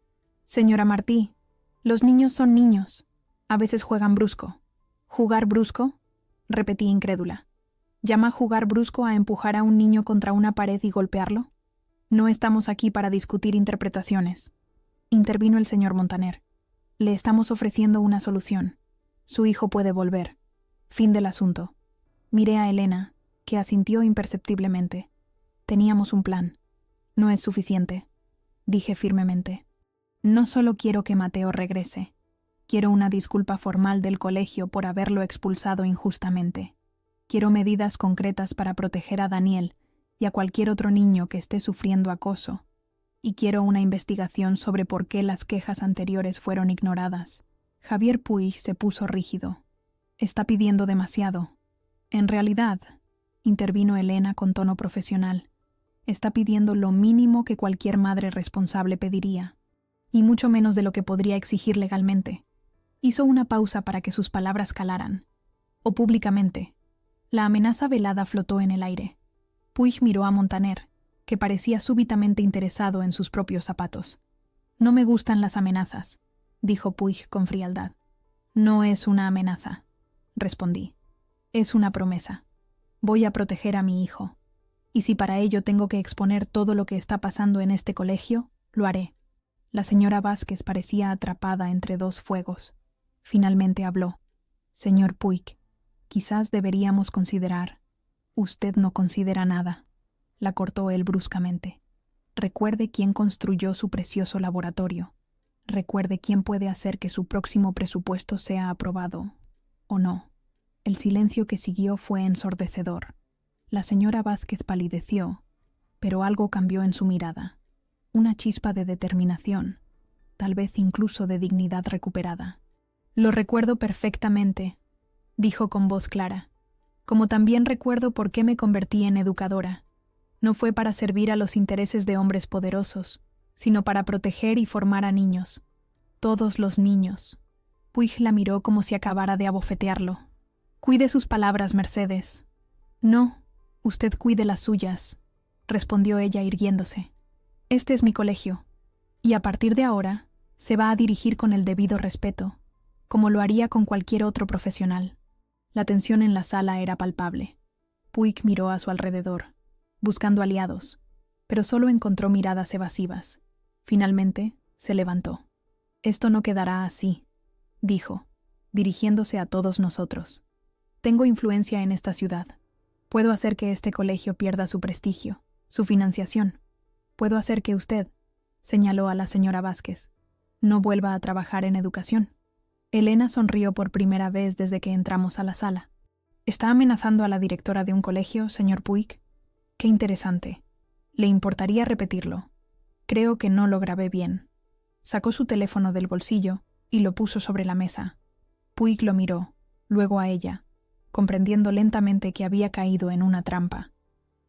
«Señora Martí, los niños son niños. A veces juegan brusco. ¿Jugar brusco? Repetí incrédula. ¿Llama jugar brusco a empujar a un niño contra una pared y golpearlo? No estamos aquí para discutir interpretaciones. Intervino el señor Montaner. Le estamos ofreciendo una solución. Su hijo puede volver. Fin del asunto. Miré a Elena, que asintió imperceptiblemente. Teníamos un plan. No es suficiente, dije firmemente. No solo quiero que Mateo regrese. Quiero una disculpa formal del colegio por haberlo expulsado injustamente. Quiero medidas concretas para proteger a Daniel y a cualquier otro niño que esté sufriendo acoso. Y quiero una investigación sobre por qué las quejas anteriores fueron ignoradas. Javier Puig se puso rígido. Está pidiendo demasiado. En realidad, intervino Elena con tono profesional, está pidiendo lo mínimo que cualquier madre responsable pediría, y mucho menos de lo que podría exigir legalmente. Hizo una pausa para que sus palabras calaran. O públicamente. La amenaza velada flotó en el aire. Puig miró a Montaner, que parecía súbitamente interesado en sus propios zapatos. No me gustan las amenazas, dijo Puig con frialdad. No es una amenaza, respondí. Es una promesa. Voy a proteger a mi hijo. Y si para ello tengo que exponer todo lo que está pasando en este colegio, lo haré. La señora Vázquez parecía atrapada entre dos fuegos. Finalmente habló. Señor Puig, quizás deberíamos considerar. Usted no considera nada. La cortó él bruscamente. Recuerde quién construyó su precioso laboratorio. Recuerde quién puede hacer que su próximo presupuesto sea aprobado. ¿O no? El silencio que siguió fue ensordecedor. La señora Vázquez palideció, pero algo cambió en su mirada. Una chispa de determinación, tal vez incluso de dignidad recuperada. Lo recuerdo perfectamente, dijo con voz clara, como también recuerdo por qué me convertí en educadora. No fue para servir a los intereses de hombres poderosos, sino para proteger y formar a niños. Todos los niños. Puig la miró como si acabara de abofetearlo. Cuide sus palabras, Mercedes. No, usted cuide las suyas, respondió ella irguiéndose. Este es mi colegio, y a partir de ahora se va a dirigir con el debido respeto, como lo haría con cualquier otro profesional. La tensión en la sala era palpable. Puig miró a su alrededor, buscando aliados, pero solo encontró miradas evasivas. Finalmente, se levantó. Esto no quedará así, dijo, dirigiéndose a todos nosotros. Tengo influencia en esta ciudad. Puedo hacer que este colegio pierda su prestigio, su financiación. Puedo hacer que usted, señaló a la señora Vázquez, no vuelva a trabajar en educación. Elena sonrió por primera vez desde que entramos a la sala. ¿Está amenazando a la directora de un colegio, señor Puig? Qué interesante. ¿Le importaría repetirlo? Creo que no lo grabé bien. Sacó su teléfono del bolsillo y lo puso sobre la mesa. Puig lo miró, luego a ella, comprendiendo lentamente que había caído en una trampa.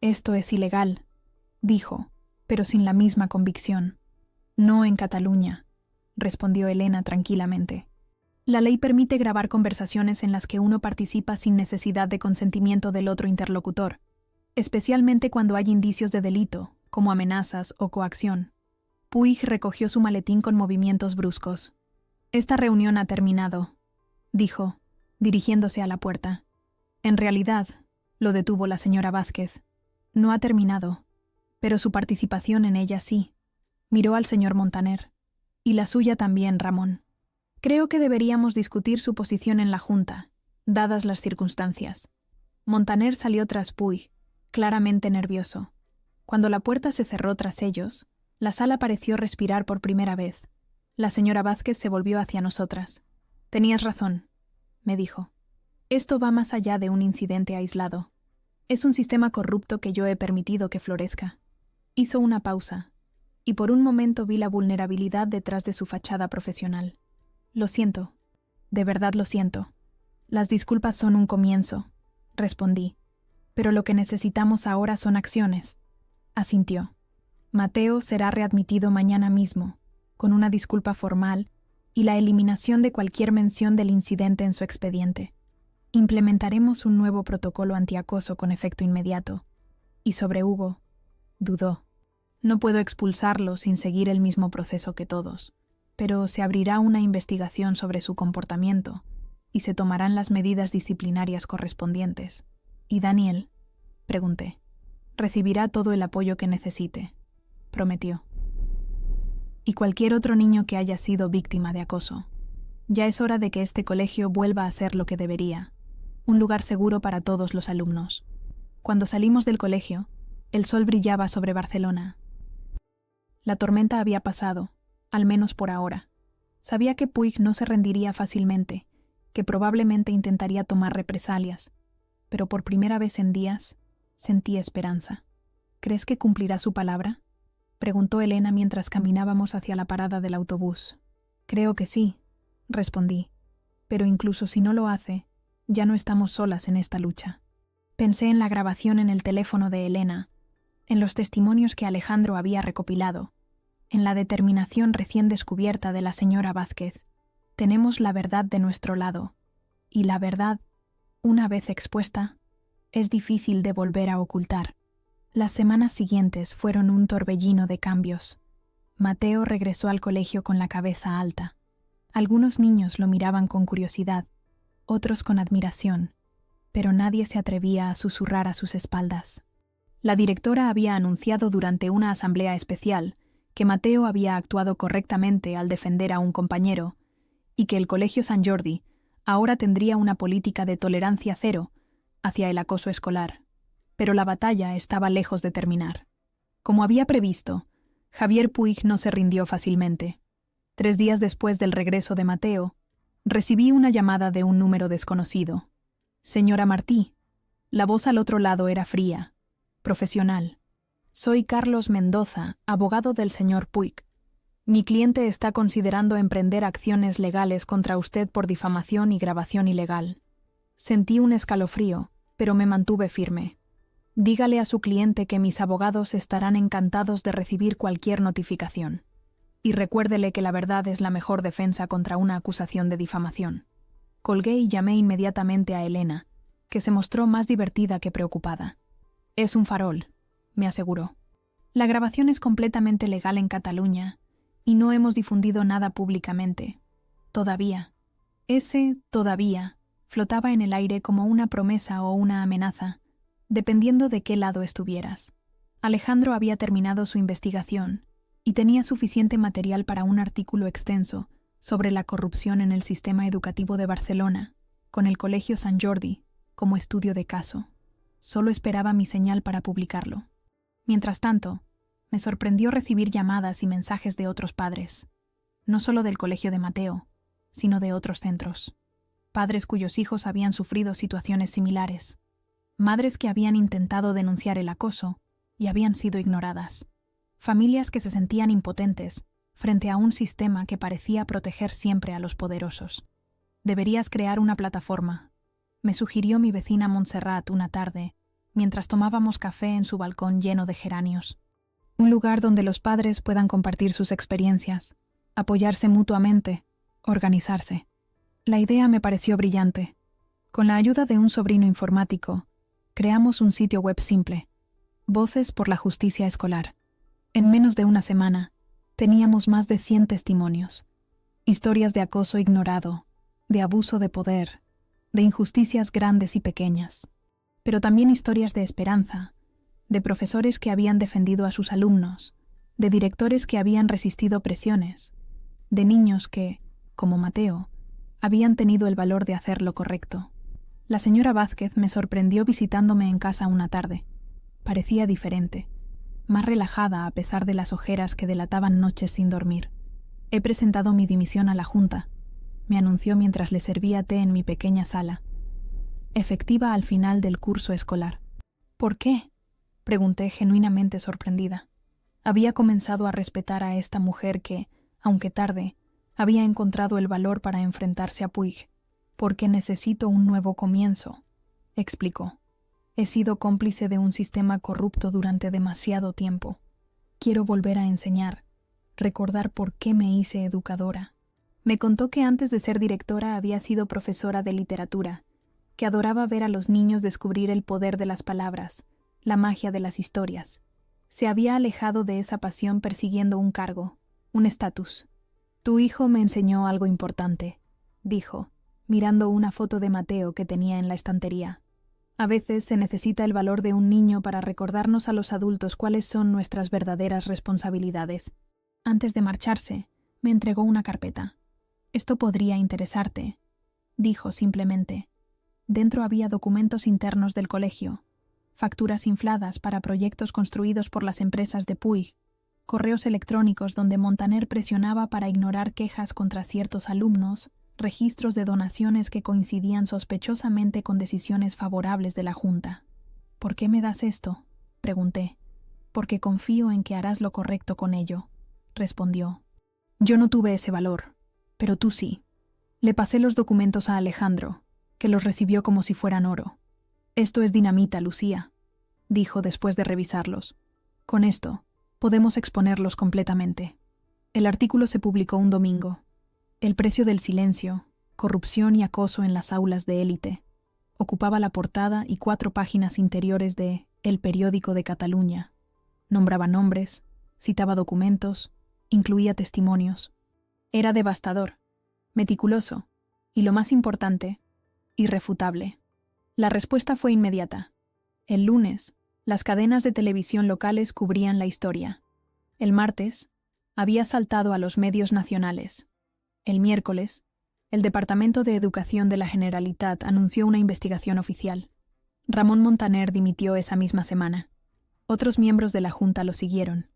Esto es ilegal, dijo, pero sin la misma convicción. No en Cataluña, respondió Elena tranquilamente. La ley permite grabar conversaciones en las que uno participa sin necesidad de consentimiento del otro interlocutor, especialmente cuando hay indicios de delito, como amenazas o coacción. Puig recogió su maletín con movimientos bruscos. Esta reunión ha terminado, dijo, dirigiéndose a la puerta. En realidad, lo detuvo la señora Vázquez. No ha terminado, pero su participación en ella sí. Miró al señor Montaner. Y la suya también, Ramón. Creo que deberíamos discutir su posición en la Junta, dadas las circunstancias. Montaner salió tras Puig, claramente nervioso. Cuando la puerta se cerró tras ellos, la sala pareció respirar por primera vez. La señora Vázquez se volvió hacia nosotras. Tenías razón, me dijo. Esto va más allá de un incidente aislado. Es un sistema corrupto que yo he permitido que florezca. Hizo una pausa, y por un momento vi la vulnerabilidad detrás de su fachada profesional. Lo siento, de verdad lo siento. Las disculpas son un comienzo, respondí. Pero lo que necesitamos ahora son acciones. Asintió. Mateo será readmitido mañana mismo, con una disculpa formal y la eliminación de cualquier mención del incidente en su expediente. Implementaremos un nuevo protocolo antiacoso con efecto inmediato. Y sobre Hugo, dudó. No puedo expulsarlo sin seguir el mismo proceso que todos. pero se abrirá una investigación sobre su comportamiento y se tomarán las medidas disciplinarias correspondientes. ¿Y Daniel?, pregunté. Recibirá todo el apoyo que necesite, prometió. Y cualquier otro niño que haya sido víctima de acoso. Ya es hora de que este colegio vuelva a ser lo que debería, un lugar seguro para todos los alumnos. Cuando salimos del colegio, el sol brillaba sobre Barcelona. La tormenta había pasado, al menos por ahora. Sabía que Puig no se rendiría fácilmente, que probablemente intentaría tomar represalias, pero por primera vez en días sentí esperanza. ¿Crees que cumplirá su palabra?, preguntó Elena mientras caminábamos hacia la parada del autobús. Creo que sí, respondí, pero incluso si no lo hace, ya no estamos solas en esta lucha. Pensé en la grabación en el teléfono de Elena, en los testimonios que Alejandro había recopilado, en la determinación recién descubierta de la señora Vázquez. Tenemos la verdad de nuestro lado, y la verdad, una vez expuesta, es difícil de volver a ocultar. Las semanas siguientes fueron un torbellino de cambios. Mateo regresó al colegio con la cabeza alta. Algunos niños lo miraban con curiosidad, otros con admiración, pero nadie se atrevía a susurrar a sus espaldas. La directora había anunciado durante una asamblea especial que Mateo había actuado correctamente al defender a un compañero y que el Colegio Sant Jordi ahora tendría una política de tolerancia cero hacia el acoso escolar. Pero la batalla estaba lejos de terminar. Como había previsto, Javier Puig no se rindió fácilmente. 3 días después del regreso de Mateo, recibí una llamada de un número desconocido. Señora Martí. La voz al otro lado era fría, profesional. Soy Carlos Mendoza, abogado del señor Puig. Mi cliente está considerando emprender acciones legales contra usted por difamación y grabación ilegal. Sentí un escalofrío, pero me mantuve firme. Dígale a su cliente que mis abogados estarán encantados de recibir cualquier notificación. Y recuérdele que la verdad es la mejor defensa contra una acusación de difamación. Colgué y llamé inmediatamente a Elena, que se mostró más divertida que preocupada. Es un farol, me aseguró. La grabación es completamente legal en Cataluña y no hemos difundido nada públicamente. Todavía. Ese todavía flotaba en el aire como una promesa o una amenaza, dependiendo de qué lado estuvieras. Alejandro había terminado su investigación y tenía suficiente material para un artículo extenso sobre la corrupción en el sistema educativo de Barcelona, con el Colegio Sant Jordi como estudio de caso. Solo esperaba mi señal para publicarlo. Mientras tanto, me sorprendió recibir llamadas y mensajes de otros padres, no solo del colegio de Mateo, sino de otros centros. Padres cuyos hijos habían sufrido situaciones similares. Madres que habían intentado denunciar el acoso y habían sido ignoradas. Familias que se sentían impotentes frente a un sistema que parecía proteger siempre a los poderosos. Deberías crear una plataforma, me sugirió mi vecina Montserrat una tarde, mientras tomábamos café en su balcón lleno de geranios. Un lugar donde los padres puedan compartir sus experiencias, apoyarse mutuamente, organizarse. La idea me pareció brillante. Con la ayuda de un sobrino informático, creamos un sitio web simple, Voces por la Justicia Escolar. En menos de una semana, teníamos más de 100 testimonios. Historias de acoso ignorado, de abuso de poder, de injusticias grandes y pequeñas. Pero también historias de esperanza, de profesores que habían defendido a sus alumnos, de directores que habían resistido presiones, de niños que, como Mateo, habían tenido el valor de hacer lo correcto. La señora Vázquez me sorprendió visitándome en casa una tarde. Parecía diferente, más relajada a pesar de las ojeras que delataban noches sin dormir. He presentado mi dimisión a la Junta, me anunció mientras le servía té en mi pequeña sala. Efectiva al final del curso escolar. ¿Por qué?, pregunté genuinamente sorprendida. Había comenzado a respetar a esta mujer que, aunque tarde, había encontrado el valor para enfrentarse a Puig. Porque necesito un nuevo comienzo, explicó. He sido cómplice de un sistema corrupto durante demasiado tiempo. Quiero volver a enseñar, recordar por qué me hice educadora. Me contó que antes de ser directora había sido profesora de literatura, que adoraba ver a los niños descubrir el poder de las palabras, la magia de las historias. Se había alejado de esa pasión persiguiendo un cargo, un estatus. Tu hijo me enseñó algo importante, dijo, mirando una foto de Mateo que tenía en la estantería. A veces se necesita el valor de un niño para recordarnos a los adultos cuáles son nuestras verdaderas responsabilidades. Antes de marcharse, me entregó una carpeta. Esto podría interesarte, dijo simplemente. Dentro había documentos internos del colegio, facturas infladas para proyectos construidos por las empresas de Puig, correos electrónicos donde Montaner presionaba para ignorar quejas contra ciertos alumnos, registros de donaciones que coincidían sospechosamente con decisiones favorables de la Junta. ¿Por qué me das esto?, pregunté. Porque confío en que harás lo correcto con ello, respondió. Yo no tuve ese valor, pero tú sí. Le pasé los documentos a Alejandro, que los recibió como si fueran oro. Esto es dinamita, Lucía, dijo después de revisarlos. Con esto, podemos exponerlos completamente. El artículo se publicó un domingo. El precio del silencio, corrupción y acoso en las aulas de élite, ocupaba la portada y 4 páginas interiores de El Periódico de Cataluña. Nombraba nombres, citaba documentos, incluía testimonios. Era devastador, meticuloso y, lo más importante, irrefutable. La respuesta fue inmediata. El lunes, las cadenas de televisión locales cubrían la historia. El martes, había saltado a los medios nacionales. El miércoles, el Departamento de Educación de la Generalitat anunció una investigación oficial. Ramón Montaner dimitió esa misma semana. Otros miembros de la Junta lo siguieron.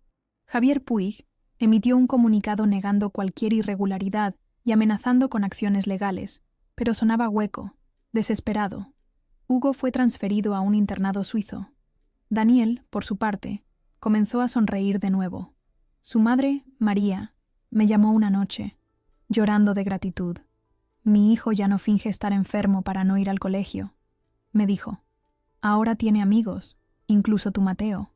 Javier Puig emitió un comunicado negando cualquier irregularidad y amenazando con acciones legales, pero sonaba hueco, desesperado. Hugo fue transferido a un internado suizo. Daniel, por su parte, comenzó a sonreír de nuevo. Su madre, María, me llamó una noche, llorando de gratitud. Mi hijo ya no finge estar enfermo para no ir al colegio, me dijo. Ahora tiene amigos, incluso tu Mateo.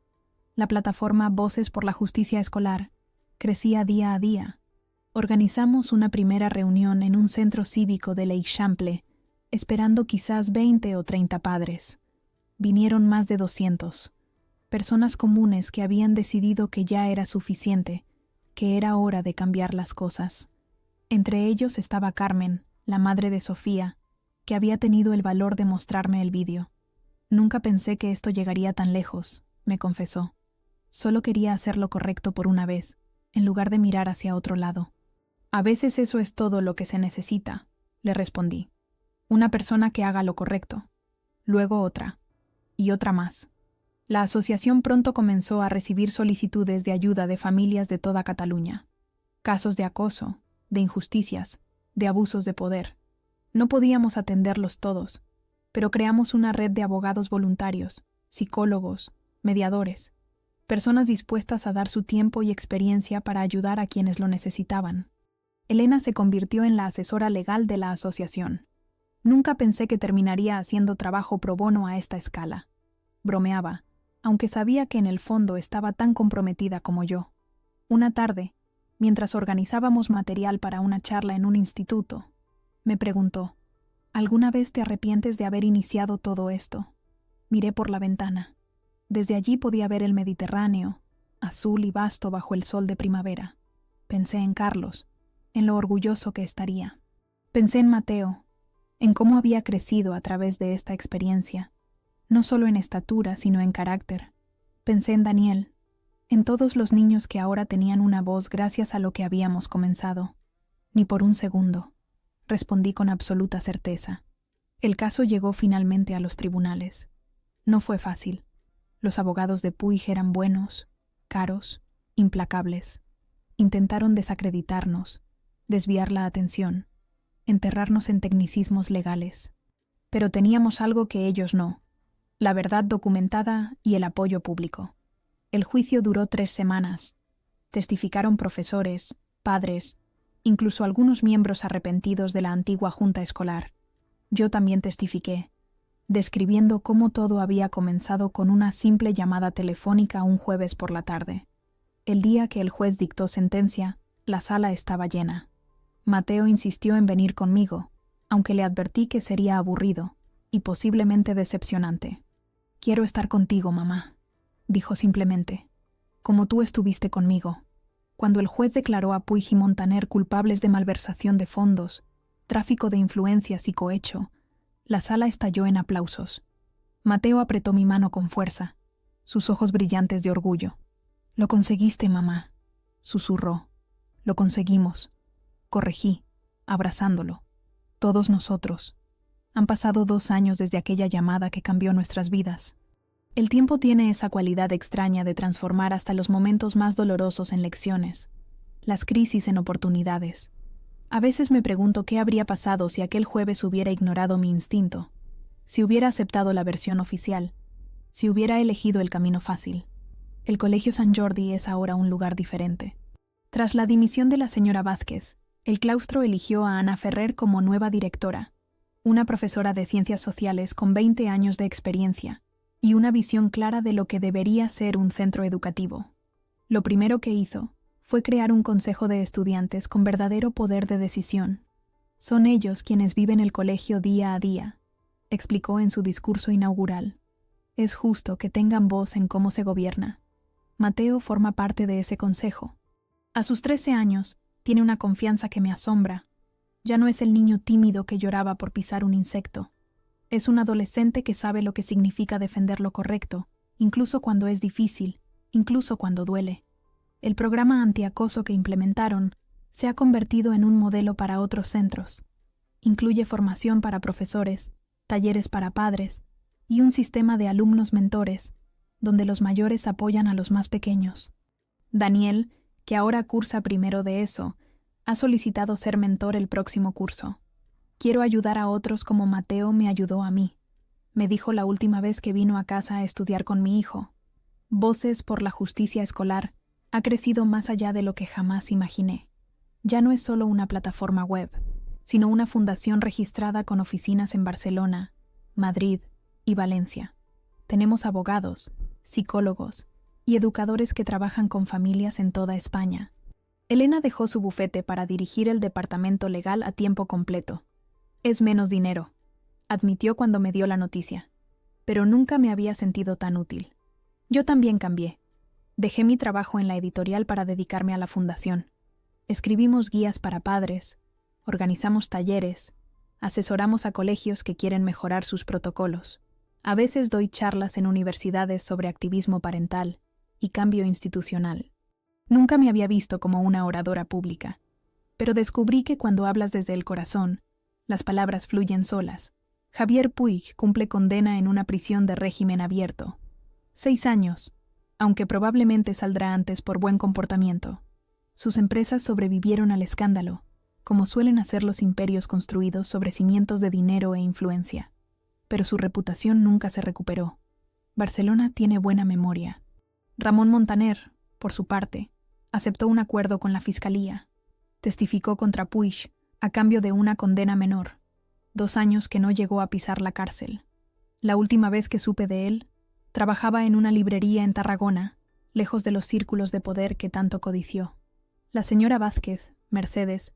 La plataforma Voces por la Justicia Escolar crecía día a día. Organizamos una primera reunión en un centro cívico de l'Eixample, esperando quizás 20 o 30 padres. Vinieron más de 200. Personas comunes que habían decidido que ya era suficiente, que era hora de cambiar las cosas. Entre ellos estaba Carmen, la madre de Sofía, que había tenido el valor de mostrarme el vídeo. Nunca pensé que esto llegaría tan lejos, me confesó. Solo quería hacer lo correcto por una vez, en lugar de mirar hacia otro lado. A veces eso es todo lo que se necesita, le respondí. Una persona que haga lo correcto. Luego otra. Y otra más. La asociación pronto comenzó a recibir solicitudes de ayuda de familias de toda Cataluña. Casos de acoso, de injusticias, de abusos de poder. No podíamos atenderlos todos, pero creamos una red de abogados voluntarios, psicólogos, mediadores, personas dispuestas a dar su tiempo y experiencia para ayudar a quienes lo necesitaban. Elena se convirtió en la asesora legal de la asociación. Nunca pensé que terminaría haciendo trabajo pro bono a esta escala. Bromeaba, aunque sabía que en el fondo estaba tan comprometida como yo. Una tarde, mientras organizábamos material para una charla en un instituto, me preguntó, ¿alguna vez te arrepientes de haber iniciado todo esto? Miré por la ventana. Desde allí podía ver el Mediterráneo, azul y vasto bajo el sol de primavera. Pensé en Carlos, en lo orgulloso que estaría. Pensé en Mateo, en cómo había crecido a través de esta experiencia, no solo en estatura, sino en carácter. Pensé en Daniel, en todos los niños que ahora tenían una voz gracias a lo que habíamos comenzado. Ni por un segundo, respondí con absoluta certeza. El caso llegó finalmente a los tribunales. No fue fácil. Los abogados de Puig eran buenos, caros, implacables. Intentaron desacreditarnos, desviar la atención, enterrarnos en tecnicismos legales. Pero teníamos algo que ellos no: la verdad documentada y el apoyo público. El juicio duró 3 semanas. Testificaron profesores, padres, incluso algunos miembros arrepentidos de la antigua junta escolar. Yo también testifiqué, describiendo cómo todo había comenzado con una simple llamada telefónica un jueves por la tarde. El día que el juez dictó sentencia, la sala estaba llena. Mateo insistió en venir conmigo, aunque le advertí que sería aburrido y posiblemente decepcionante. «Quiero estar contigo, mamá», dijo simplemente, «como tú estuviste conmigo, Cuando el juez declaró a Puig y Montaner culpables de malversación de fondos, tráfico de influencias y cohecho, la sala estalló en aplausos. Mateo apretó mi mano con fuerza, sus ojos brillantes de orgullo. «Lo conseguiste, mamá», susurró. «Lo conseguimos», corregí, abrazándolo. «Todos nosotros». Han pasado 2 años desde aquella llamada que cambió nuestras vidas. El tiempo tiene esa cualidad extraña de transformar hasta los momentos más dolorosos en lecciones, las crisis en oportunidades. A veces me pregunto qué habría pasado si aquel jueves hubiera ignorado mi instinto, si hubiera aceptado la versión oficial, si hubiera elegido el camino fácil. El Colegio San Jordi es ahora un lugar diferente. Tras la dimisión de la señora Vázquez, el claustro eligió a Ana Ferrer como nueva directora, una profesora de ciencias sociales con 20 años de experiencia y una visión clara de lo que debería ser un centro educativo. Lo primero que hizo fue crear un consejo de estudiantes con verdadero poder de decisión. Son ellos quienes viven el colegio día a día, explicó en su discurso inaugural. Es justo que tengan voz en cómo se gobierna. Mateo forma parte de ese consejo. A sus 13 años, tiene una confianza que me asombra. Ya no es el niño tímido que lloraba por pisar un insecto. Es un adolescente que sabe lo que significa defender lo correcto, incluso cuando es difícil, incluso cuando duele. El programa antiacoso que implementaron se ha convertido en un modelo para otros centros. Incluye formación para profesores, talleres para padres y un sistema de alumnos mentores, donde los mayores apoyan a los más pequeños. Daniel, que ahora cursa primero de ESO, ha solicitado ser mentor el próximo curso. Quiero ayudar a otros como Mateo me ayudó a mí, me dijo la última vez que vino a casa a estudiar con mi hijo. Voces por la Justicia Escolar ha crecido más allá de lo que jamás imaginé. Ya no es solo una plataforma web, sino una fundación registrada con oficinas en Barcelona, Madrid y Valencia. Tenemos abogados, psicólogos y educadores que trabajan con familias en toda España. Elena dejó su bufete para dirigir el departamento legal a tiempo completo. Es menos dinero, admitió cuando me dio la noticia, pero nunca me había sentido tan útil. Yo también cambié. Dejé mi trabajo en la editorial para dedicarme a la fundación. Escribimos guías para padres, organizamos talleres, asesoramos a colegios que quieren mejorar sus protocolos. A veces doy charlas en universidades sobre activismo parental y cambio institucional. Nunca me había visto como una oradora pública, pero descubrí que cuando hablas desde el corazón, las palabras fluyen solas. Javier Puig cumple condena en una prisión de régimen abierto. 6 años, aunque probablemente saldrá antes por buen comportamiento. Sus empresas sobrevivieron al escándalo, como suelen hacer los imperios construidos sobre cimientos de dinero e influencia. Pero su reputación nunca se recuperó. Barcelona tiene buena memoria. Ramón Montaner, por su parte, aceptó un acuerdo con la Fiscalía. Testificó contra Puig a cambio de una condena menor, 2 años que no llegó a pisar la cárcel. La última vez que supe de él, trabajaba en una librería en Tarragona, lejos de los círculos de poder que tanto codició. La señora Vázquez, Mercedes,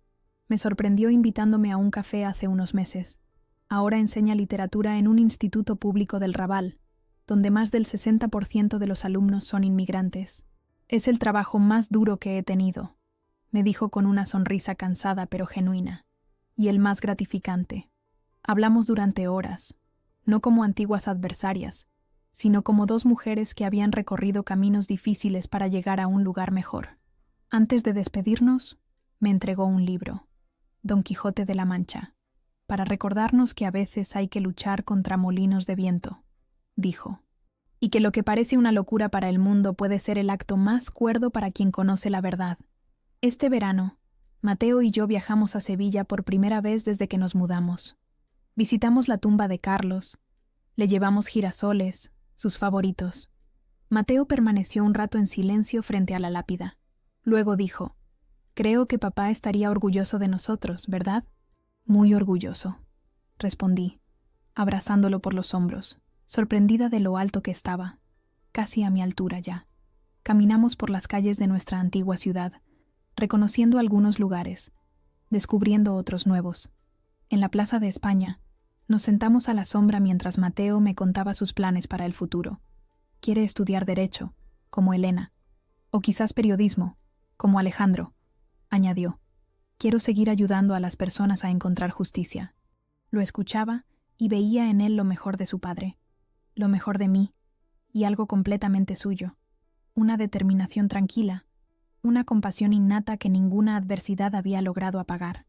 me sorprendió invitándome a un café hace unos meses. Ahora enseña literatura en un instituto público del Raval, donde más del 60% de los alumnos son inmigrantes. Es el trabajo más duro que he tenido, me dijo con una sonrisa cansada pero genuina, y el más gratificante. Hablamos durante horas, no como antiguas adversarias, sino como 2 mujeres que habían recorrido caminos difíciles para llegar a un lugar mejor. Antes de despedirnos, me entregó un libro, Don Quijote de la Mancha, para recordarnos que a veces hay que luchar contra molinos de viento, dijo, y que lo que parece una locura para el mundo puede ser el acto más cuerdo para quien conoce la verdad. Este verano, Mateo y yo viajamos a Sevilla por primera vez desde que nos mudamos. Visitamos la tumba de Carlos, le llevamos girasoles, sus favoritos. Mateo permaneció un rato en silencio frente a la lápida. Luego dijo, «Creo que papá estaría orgulloso de nosotros, ¿verdad?» «Muy orgulloso», respondí, abrazándolo por los hombros, sorprendida de lo alto que estaba, casi a mi altura ya. Caminamos por las calles de nuestra antigua ciudad, reconociendo algunos lugares, descubriendo otros nuevos. En la Plaza de España, nos sentamos a la sombra mientras Mateo me contaba sus planes para el futuro. Quiere estudiar Derecho, como Elena, o quizás periodismo, Como Alejandro, añadió. Quiero seguir ayudando a las personas a encontrar justicia. Lo escuchaba y veía en él lo mejor de su padre, lo mejor de mí, y algo completamente suyo. Una determinación tranquila, una compasión innata que ninguna adversidad había logrado apagar.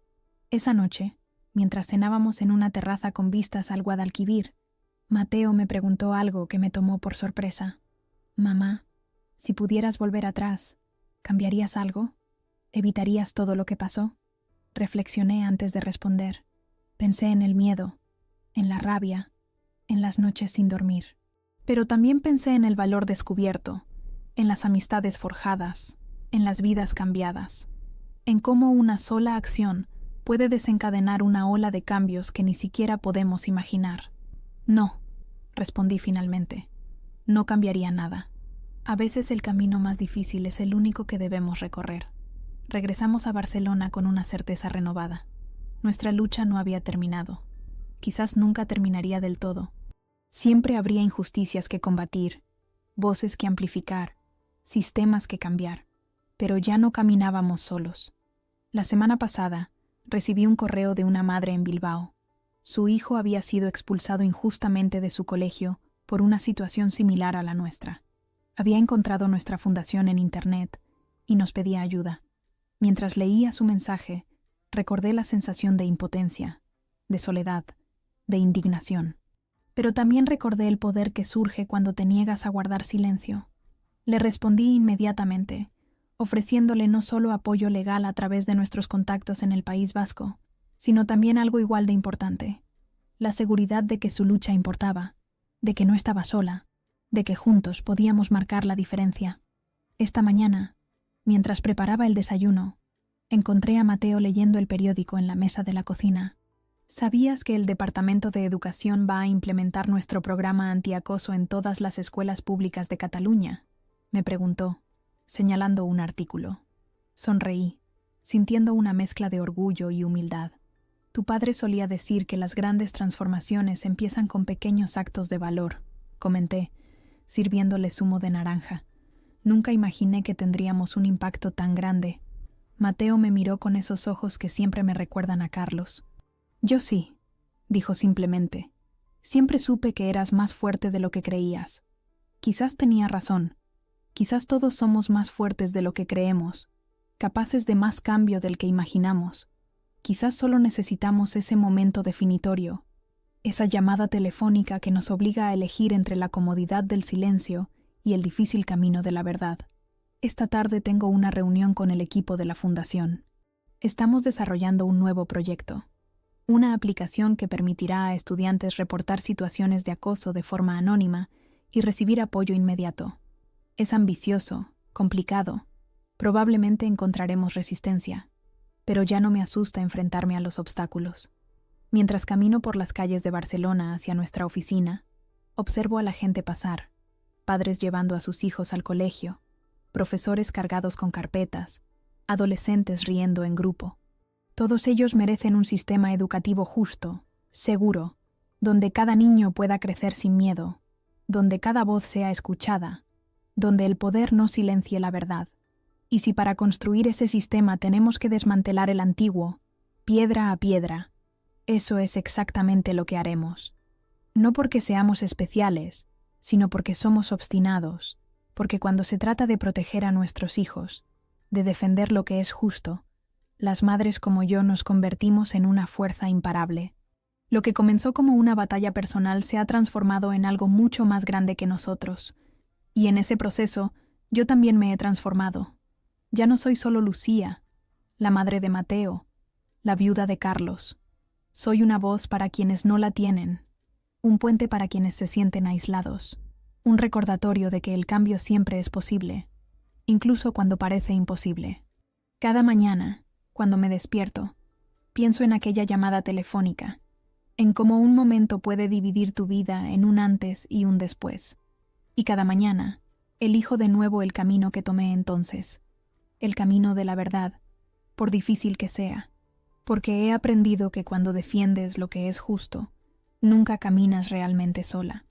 Esa noche, mientras cenábamos en una terraza con vistas al Guadalquivir, Mateo me preguntó algo que me tomó por sorpresa. Mamá, si pudieras volver atrás, ¿cambiarías algo? ¿Evitarías todo lo que pasó? Reflexioné antes de responder. Pensé en el miedo, en la rabia, en las noches sin dormir. Pero también pensé en el valor descubierto, en las amistades forjadas, en las vidas cambiadas, en cómo una sola acción puede desencadenar una ola de cambios que ni siquiera podemos imaginar. No, respondí finalmente. No cambiaría nada. A veces el camino más difícil es el único que debemos recorrer. Regresamos a Barcelona con una certeza renovada. Nuestra lucha no había terminado. Quizás nunca terminaría del todo. Siempre habría injusticias que combatir, voces que amplificar, sistemas que cambiar. Pero ya no caminábamos solos. La semana pasada recibí un correo de una madre en Bilbao. Su hijo había sido expulsado injustamente de su colegio por una situación similar a la nuestra. Había encontrado nuestra fundación en Internet y nos pedía ayuda. Mientras leía su mensaje, recordé la sensación de impotencia, de soledad, de indignación. Pero también recordé el poder que surge cuando te niegas a guardar silencio. Le respondí inmediatamente, ofreciéndole no solo apoyo legal a través de nuestros contactos en el País Vasco, sino también algo igual de importante, la seguridad de que su lucha importaba, de que no estaba sola, de que juntos podíamos marcar la diferencia. Esta mañana, mientras preparaba el desayuno, encontré a Mateo leyendo el periódico en la mesa de la cocina. ¿Sabías que el Departamento de Educación va a implementar nuestro programa antiacoso en todas las escuelas públicas de Cataluña?, me preguntó, señalando un artículo. Sonreí, sintiendo una mezcla de orgullo y humildad. Tu padre solía decir que las grandes transformaciones empiezan con pequeños actos de valor, comenté, sirviéndole zumo de naranja. Nunca imaginé que tendríamos un impacto tan grande. Mateo me miró con esos ojos que siempre me recuerdan a Carlos. Yo sí, dijo simplemente. Siempre supe que eras más fuerte de lo que creías. Quizás tenía razón. Quizás todos somos más fuertes de lo que creemos, capaces de más cambio del que imaginamos. Quizás solo necesitamos ese momento definitorio, esa llamada telefónica que nos obliga a elegir entre la comodidad del silencio y el difícil camino de la verdad. Esta tarde tengo una reunión con el equipo de la Fundación. Estamos desarrollando un nuevo proyecto, una aplicación que permitirá a estudiantes reportar situaciones de acoso de forma anónima y recibir apoyo inmediato. Es ambicioso, complicado. Probablemente encontraremos resistencia, pero ya no me asusta enfrentarme a los obstáculos. Mientras camino por las calles de Barcelona hacia nuestra oficina, observo a la gente pasar, padres llevando a sus hijos al colegio, profesores cargados con carpetas, adolescentes riendo en grupo. Todos ellos merecen un sistema educativo justo, seguro, donde cada niño pueda crecer sin miedo, donde cada voz sea escuchada, donde el poder no silencie la verdad. Y si para construir ese sistema tenemos que desmantelar el antiguo, piedra a piedra, eso es exactamente lo que haremos. No porque seamos especiales, sino porque somos obstinados, porque cuando se trata de proteger a nuestros hijos, de defender lo que es justo, las madres como yo nos convertimos en una fuerza imparable. Lo que comenzó como una batalla personal se ha transformado en algo mucho más grande que nosotros. Y en ese proceso, yo también me he transformado. Ya no soy solo Lucía, la madre de Mateo, la viuda de Carlos. Soy una voz para quienes no la tienen, un puente para quienes se sienten aislados, un recordatorio de que el cambio siempre es posible, incluso cuando parece imposible. Cada mañana, cuando me despierto, pienso en aquella llamada telefónica, en cómo un momento puede dividir tu vida en un antes y un después. Y cada mañana, elijo de nuevo el camino que tomé entonces, el camino de la verdad, por difícil que sea, porque he aprendido que cuando defiendes lo que es justo, nunca caminas realmente sola.